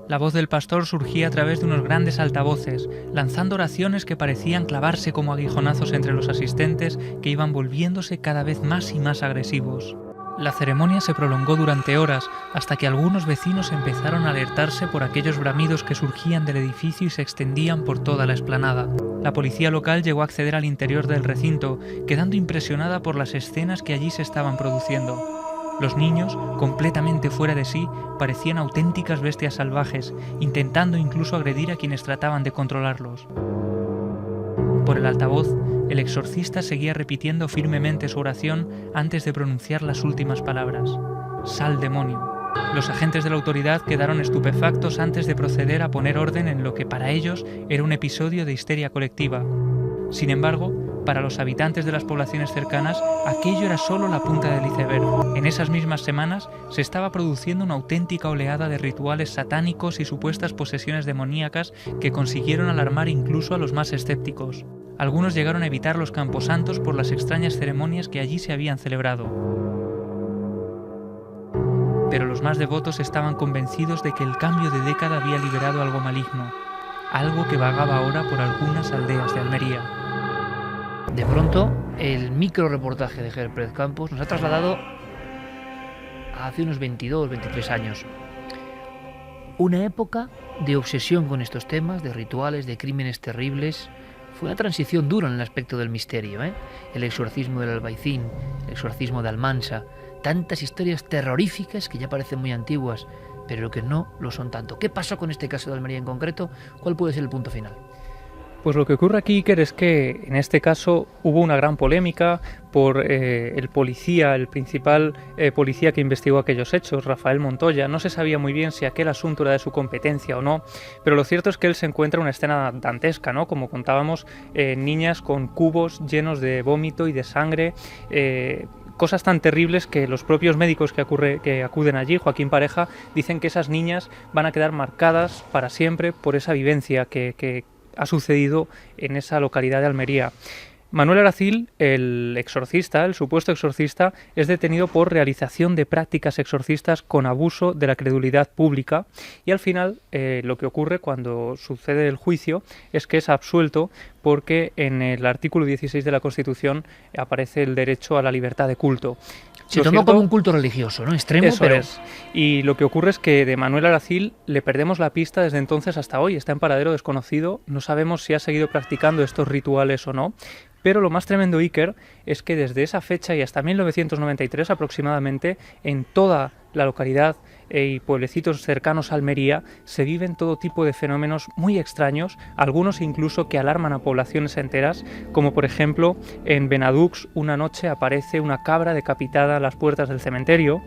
P: La voz del pastor surgía a través de unos grandes altavoces, lanzando oraciones que parecían clavarse como aguijonazos entre los asistentes, que iban volviéndose cada vez más y más agresivos. La ceremonia se prolongó durante horas, hasta que algunos vecinos empezaron a alertarse por aquellos bramidos que surgían del edificio y se extendían por toda la explanada. La policía local llegó a acceder al interior del recinto, quedando impresionada por las escenas que allí se estaban produciendo. Los niños, completamente fuera de sí, parecían auténticas bestias salvajes, intentando incluso agredir a quienes trataban de controlarlos. Por el altavoz, el exorcista seguía repitiendo firmemente su oración antes de pronunciar las últimas palabras. «Sal, demonio». Los agentes de la autoridad quedaron estupefactos antes de proceder a poner orden en lo que para ellos era un episodio de histeria colectiva. Sin embargo, para los habitantes de las poblaciones cercanas, aquello era solo la punta del iceberg. En esas mismas semanas se estaba produciendo una auténtica oleada de rituales satánicos y supuestas posesiones demoníacas que consiguieron alarmar incluso a los más escépticos. Algunos llegaron a evitar los camposantos por las extrañas ceremonias que allí se habían celebrado. Pero los más devotos estaban convencidos de que el cambio de década había liberado algo maligno, algo que vagaba ahora por algunas aldeas de Almería.
B: De pronto, el micro reportaje de Ger Pérez Campos nos ha trasladado a hace unos 22, 23 años. Una época de obsesión con estos temas, de rituales, de crímenes terribles. Fue una transición dura en el aspecto del misterio, El exorcismo del Albaicín, el exorcismo de Almansa, tantas historias terroríficas que ya parecen muy antiguas, pero que no lo son tanto. ¿Qué pasó con este caso de Almería en concreto? ¿Cuál puede ser el punto final?
K: Pues lo que ocurre aquí, Iker, es que en este caso hubo una gran polémica por el policía, el principal policía que investigó aquellos hechos, Rafael Montoya. No se sabía muy bien si aquel asunto era de su competencia o no, pero lo cierto es que él se encuentra en una escena dantesca, ¿no? Como contábamos, niñas con cubos llenos de vómito y de sangre, cosas tan terribles que los propios médicos que acuden allí, Joaquín Pareja, dicen que esas niñas van a quedar marcadas para siempre por esa vivencia que ha sucedido en esa localidad de Almería. Manuel Aracil, el exorcista, el supuesto exorcista, es detenido por realización de prácticas exorcistas con abuso de la credulidad pública y al final lo que ocurre cuando sucede el juicio es que es absuelto porque en el artículo 16 de la Constitución aparece el derecho a la libertad de culto.
B: Se tomó como un culto religioso, ¿no? Extremo,
K: eso
B: pero...
K: es. Y lo que ocurre es que de Manuel Aracil le perdemos la pista desde entonces hasta hoy. Está en paradero desconocido. No sabemos si ha seguido practicando estos rituales o no. Pero lo más tremendo, Iker, es que desde esa fecha y hasta 1993 aproximadamente, en toda la localidad y pueblecitos cercanos a Almería se viven todo tipo de fenómenos muy extraños, algunos incluso que alarman a poblaciones enteras, como por ejemplo en Benadux una noche aparece una cabra decapitada a las puertas del cementerio,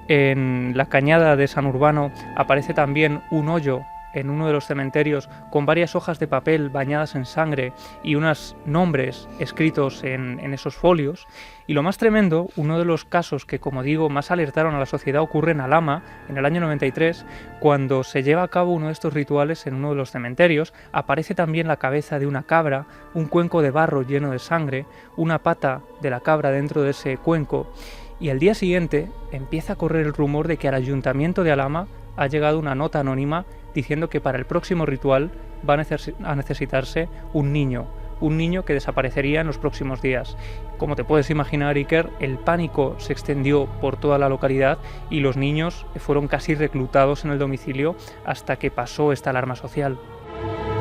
K: en la Cañada de San Urbano aparece también un hoyo en uno de los cementerios con varias hojas de papel bañadas en sangre y unos nombres escritos en esos folios. Y lo más tremendo, uno de los casos que, como digo, más alertaron a la sociedad ocurre en Alhama, en el año 93, cuando se lleva a cabo uno de estos rituales en uno de los cementerios. Aparece también la cabeza de una cabra, un cuenco de barro lleno de sangre, una pata de la cabra dentro de ese cuenco. Y al día siguiente empieza a correr el rumor de que al ayuntamiento de Alhama ha llegado una nota anónima diciendo que para el próximo ritual va a necesitarse un niño que desaparecería en los próximos días. Como te puedes imaginar, Iker, el pánico se extendió por toda la localidad y los niños fueron casi reclutados en el domicilio hasta que pasó esta alarma social.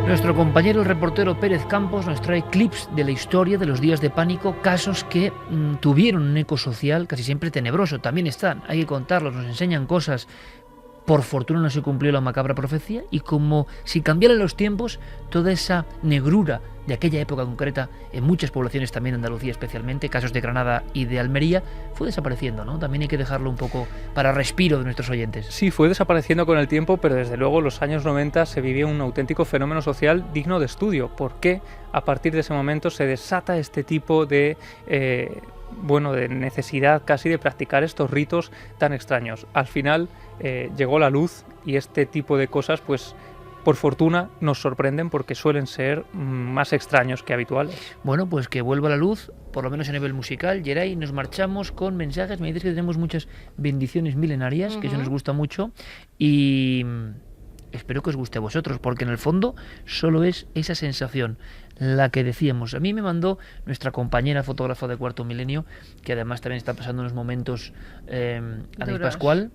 B: Nuestro compañero el reportero Pérez Campos nos trae clips de la historia de los días de pánico, casos que tuvieron un eco social casi siempre tenebroso. También están, hay que contarlos, nos enseñan cosas. Por fortuna no se cumplió la macabra profecía y como si cambiaran los tiempos, toda esa negrura de aquella época concreta, en muchas poblaciones también de Andalucía especialmente, casos de Granada y de Almería, fue desapareciendo, ¿no? También hay que dejarlo un poco para respiro de nuestros oyentes.
K: Sí, fue desapareciendo con el tiempo, pero desde luego en los años 90 se vivía un auténtico fenómeno social digno de estudio. ¿Por qué a partir de ese momento se desata este tipo de necesidad casi de practicar estos ritos tan extraños? Al final llegó la luz y este tipo de cosas, pues por fortuna, nos sorprenden porque suelen ser más extraños que habituales.
B: Bueno, pues que vuelva la luz, por lo menos a nivel musical. Geray, nos marchamos con mensajes. Me dices que tenemos muchas bendiciones milenarias, que eso nos gusta mucho, y espero que os guste a vosotros, porque en el fondo solo es esa sensación, la que decíamos. A mí me mandó nuestra compañera fotógrafa de Cuarto Milenio, que además también está pasando unos momentos, Anaís Pascual,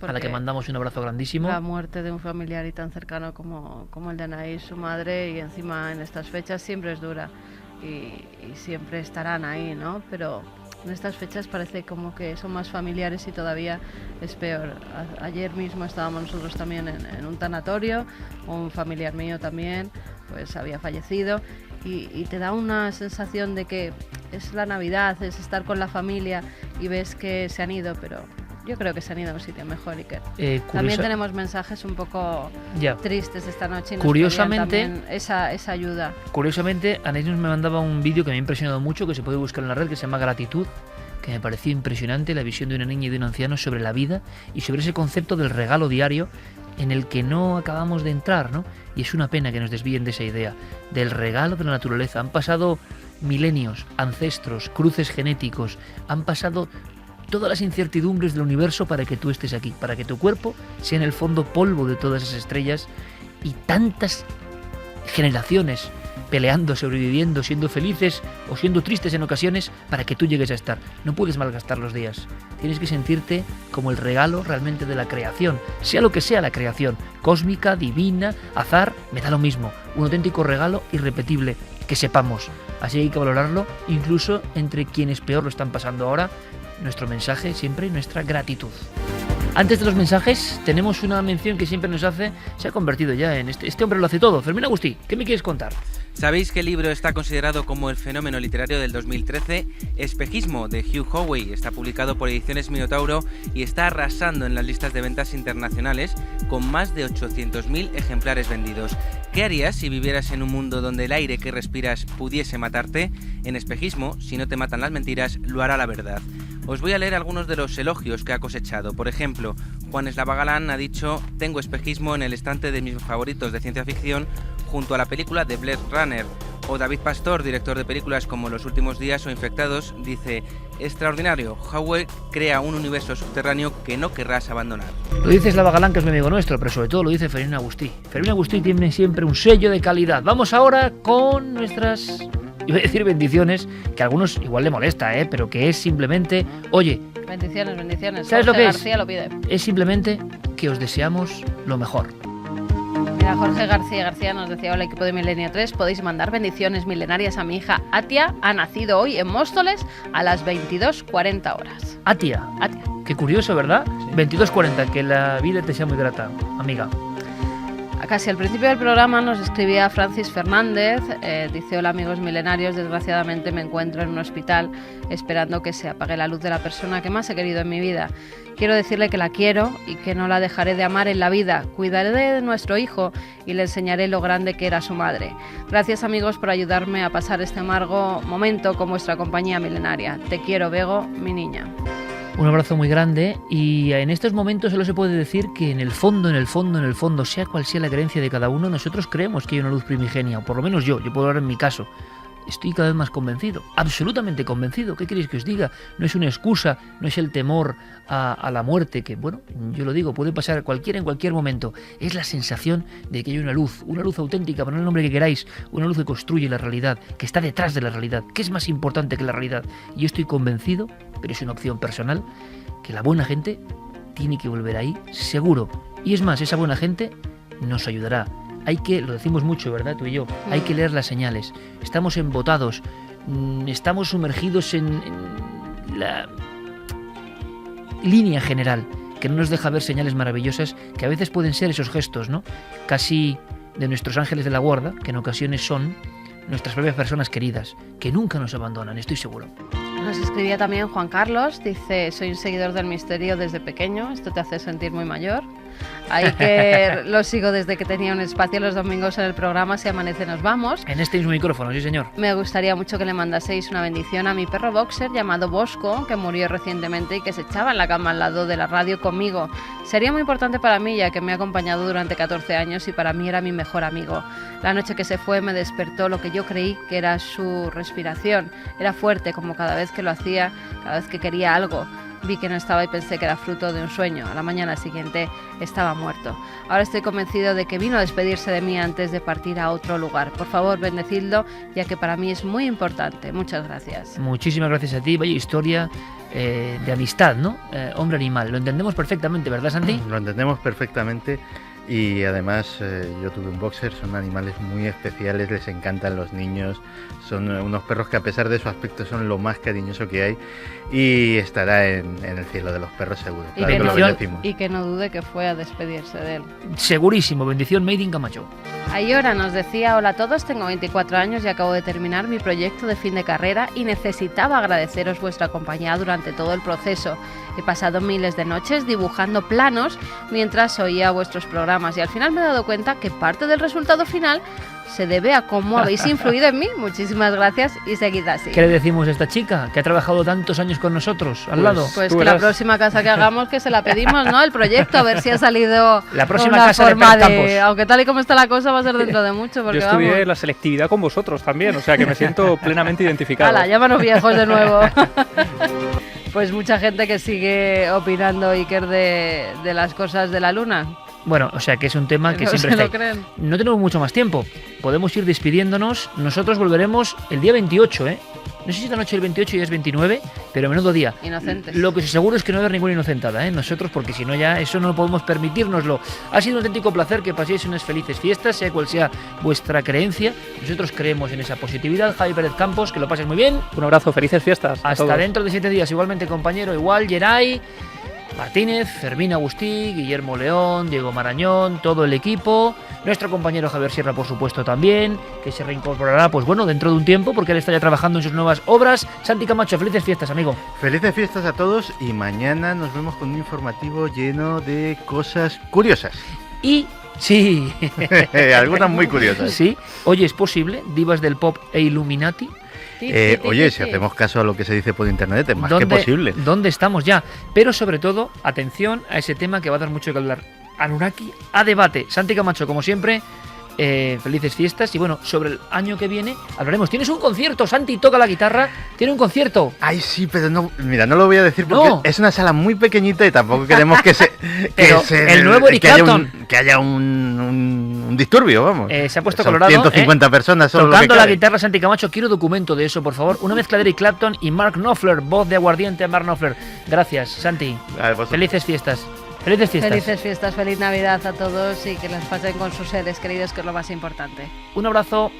B: a la que mandamos un abrazo grandísimo.
F: La muerte de un familiar y tan cercano como el de Anaís, su madre, y encima en estas fechas siempre es dura y siempre estarán ahí, ¿no? Pero en estas fechas parece como que son más familiares y todavía es peor. Ayer mismo estábamos nosotros también en un tanatorio, un familiar mío también pues había fallecido y te da una sensación de que es la Navidad, es estar con la familia y ves que se han ido, pero yo creo que se han ido a un sitio mejor, Iker. También tenemos mensajes un poco tristes esta noche y nos
B: curiosamente
F: también esa ayuda.
B: Curiosamente, Anaís nos me mandaba un vídeo que me ha impresionado mucho, que se puede buscar en la red, que se llama Gratitud, que me pareció impresionante, la visión de una niña y de un anciano sobre la vida y sobre ese concepto del regalo diario en el que no acabamos de entrar, ¿no? Y es una pena que nos desvíen de esa idea, del regalo de la naturaleza. Han pasado milenios, ancestros, cruces genéticos, han pasado todas las incertidumbres del universo para que tú estés aquí, para que tu cuerpo sea en el fondo polvo de todas esas estrellas y tantas generaciones peleando, sobreviviendo, siendo felices o siendo tristes en ocasiones para que tú llegues a estar. No puedes malgastar los días. Tienes que sentirte como el regalo realmente de la creación, sea lo que sea la creación, cósmica, divina, azar, me da lo mismo. Un auténtico regalo irrepetible, que sepamos. Así hay que valorarlo, incluso entre quienes peor lo están pasando ahora. Nuestro mensaje siempre, nuestra gratitud. Antes de los mensajes, tenemos una mención que siempre nos hace, se ha convertido ya en este hombre lo hace todo. Fermín Agustí, ¿qué me quieres contar?
N: ¿Sabéis que el libro está considerado como el fenómeno literario del 2013? Espejismo, de Hugh Howey, está publicado por Ediciones Minotauro y está arrasando en las listas de ventas internacionales con más de 800.000 ejemplares vendidos. ¿Qué harías si vivieras en un mundo donde el aire que respiras pudiese matarte? En Espejismo, si no te matan las mentiras, lo hará la verdad. Os voy a leer algunos de los elogios que ha cosechado. Por ejemplo, Juan Eslava Galán ha dicho: tengo Espejismo en el estante de mis favoritos de ciencia ficción junto a la película de Blade Runner. O David Pastor, director de películas como Los últimos días o Infectados, dice: extraordinario, Howey crea un universo subterráneo que no querrás abandonar.
B: Lo dice Eslava Galán, que es mi amigo nuestro, pero sobre todo lo dice Fermín Agustí. Fermín Agustí tiene siempre un sello de calidad. Vamos ahora con nuestras, iba a decir bendiciones, que a algunos igual le molesta, pero que es simplemente, oye,
F: bendiciones.
B: ¿Sabes
F: Jorge
B: lo que
F: García lo pide.
B: Es simplemente que os deseamos lo mejor.
F: Mira, Jorge García nos decía: hola, equipo de Milenio 3, podéis mandar bendiciones milenarias a mi hija Atia, ha nacido hoy en Móstoles a las 22:40 horas.
B: Atia. Qué curioso, ¿verdad? Sí. 22:40, que la vida te sea muy grata, amiga.
F: Casi al principio del programa nos escribía Francis Fernández, dice: hola amigos milenarios, desgraciadamente me encuentro en un hospital esperando que se apague la luz de la persona que más he querido en mi vida. Quiero decirle que la quiero y que no la dejaré de amar en la vida. Cuidaré de nuestro hijo y le enseñaré lo grande que era su madre. Gracias amigos por ayudarme a pasar este amargo momento con vuestra compañía milenaria. Te quiero, Bego, mi niña.
B: Un abrazo muy grande, y en estos momentos solo se puede decir que en el fondo, sea cual sea la creencia de cada uno, nosotros creemos que hay una luz primigenia, o por lo menos yo puedo hablar en mi caso. estoy cada vez más convencido, absolutamente convencido. ¿Qué queréis que os diga? No es una excusa, no es el temor a la muerte, que bueno, yo lo digo, puede pasar cualquiera en cualquier momento. Es la sensación de que hay una luz auténtica, poned el nombre que queráis, una luz que construye la realidad, que está detrás de la realidad, que es más importante que la realidad. Y yo estoy convencido, pero es una opción personal, que la buena gente tiene que volver ahí, seguro. Y es más, esa buena gente nos ayudará. Hay que, lo decimos mucho, ¿verdad? Tú y yo, hay que leer las señales. Estamos embotados, estamos sumergidos en la línea general, que no nos deja ver señales maravillosas, que a veces pueden ser esos gestos, ¿no? Casi de nuestros ángeles de la guarda, que en ocasiones son nuestras propias personas queridas, que nunca nos abandonan, estoy seguro.
F: Nos escribía también Juan Carlos, dice: soy un seguidor del misterio desde pequeño, esto te hace sentir muy mayor. Ahí que lo sigo desde que tenía un espacio los domingos en el programa Si amanece nos vamos.
B: En este mismo micrófono, sí señor.
F: Me gustaría mucho que le mandaseis una bendición a mi perro boxer llamado Bosco, que murió recientemente y que se echaba en la cama al lado de la radio conmigo. Sería muy importante para mí, ya que me ha acompañado durante 14 años y para mí era mi mejor amigo. La noche que se fue me despertó lo que yo creí que era su respiración. Era fuerte, como cada vez que lo hacía, cada vez que quería algo. Vi que no estaba y pensé que era fruto de un sueño. A la mañana siguiente estaba muerto. Ahora estoy convencido de que vino a despedirse de mí antes de partir a otro lugar. Por favor, bendecidlo, ya que para mí es muy importante. Muchas gracias.
B: Muchísimas gracias a ti. Vaya historia de amistad, ¿no? Hombre-animal. Lo entendemos perfectamente, ¿verdad, Santi?
D: Lo entendemos perfectamente. Y además yo tuve un boxer, son animales muy especiales, les encantan los niños, son unos perros que a pesar de su aspecto son lo más cariñoso que hay y estará en el cielo de los perros seguro.
F: Y,
D: claro,
F: que no dude que fue a despedirse de él.
B: Segurísimo, bendición made in Camacho.
F: Ayora nos decía: hola a todos, tengo 24 años y acabo de terminar mi proyecto de fin de carrera y necesitaba agradeceros vuestra compañía durante todo el proceso. He pasado miles de noches dibujando planos mientras oía vuestros programas y al final me he dado cuenta que parte del resultado final se debe a cómo habéis influido en mí. Muchísimas gracias y seguid así.
B: ¿Qué le decimos a esta chica que ha trabajado tantos años con nosotros al lado?
F: Pues que la próxima casa que hagamos, que se la pedimos, ¿no? El proyecto, a ver si ha salido
B: la próxima
F: una
B: casa
F: forma
B: de Campos.
F: Aunque tal y como está la cosa va a ser dentro de mucho. Porque,
K: yo estudié la selectividad con vosotros también, o sea que me siento plenamente identificado.
F: ¡Hala, llámanos viejos de nuevo! Pues mucha gente que sigue opinando, Iker, de las cosas de la luna.
B: Bueno, o sea que es un tema que siempre está ahí. No tenemos mucho más tiempo. Podemos ir despidiéndonos. Nosotros volveremos el día 28, ¿eh? No sé si esta noche el 28 ya es 29, pero menudo día.
F: Inocentes.
B: Lo que seguro es que no va a haber ninguna inocentada, ¿eh? Nosotros, porque si no ya eso no podemos permitírnoslo. Ha sido un auténtico placer que paséis unas felices fiestas, sea cual sea vuestra creencia. Nosotros creemos en esa positividad. Javi Pérez Campos, que lo pases muy bien.
K: Un abrazo, felices fiestas.
B: Hasta dentro de 7 días. Igualmente, compañero, igual, Geray Martínez, Fermín Agustí, Guillermo León, Diego Marañón, todo el equipo, nuestro compañero Javier Sierra, por supuesto, también, que se reincorporará, pues bueno, dentro de un tiempo, porque él está ya trabajando en sus nuevas obras. Santi Camacho, felices fiestas, amigo.
D: Felices fiestas a todos y mañana nos vemos con un informativo lleno de cosas curiosas.
B: Y sí,
D: algunas muy curiosas.
B: Sí, oye, es posible, divas del pop e Illuminati.
D: Oye, si hacemos caso a lo que se dice por internet, es más que posible.
B: ¿Dónde estamos ya? Pero sobre todo, atención a ese tema que va a dar mucho que hablar. Anunnaki a debate. Santi Camacho, como siempre, felices fiestas. Y bueno, sobre el año que viene hablaremos. Tienes un concierto, Santi toca la guitarra. Tiene un concierto.
D: Ay, sí, pero no, mira, no lo voy a decir porque es una sala muy pequeñita y tampoco queremos que se...
B: pero el nuevo Eric Clapton.
D: Que haya un disturbio, vamos.
B: Se ha puesto
D: son
B: colorado.
D: 150 personas solo
B: tocando la guitarra, Santi Camacho. Quiero documento de eso, por favor. Una mezcla de Eric Clapton y Mark Knopfler, voz de aguardiente a Mark Knopfler. Gracias, Santi. Felices fiestas. Felices fiestas.
F: Felices fiestas, feliz Navidad a todos y que las pasen con sus seres queridos, que es lo más importante.
B: Un abrazo.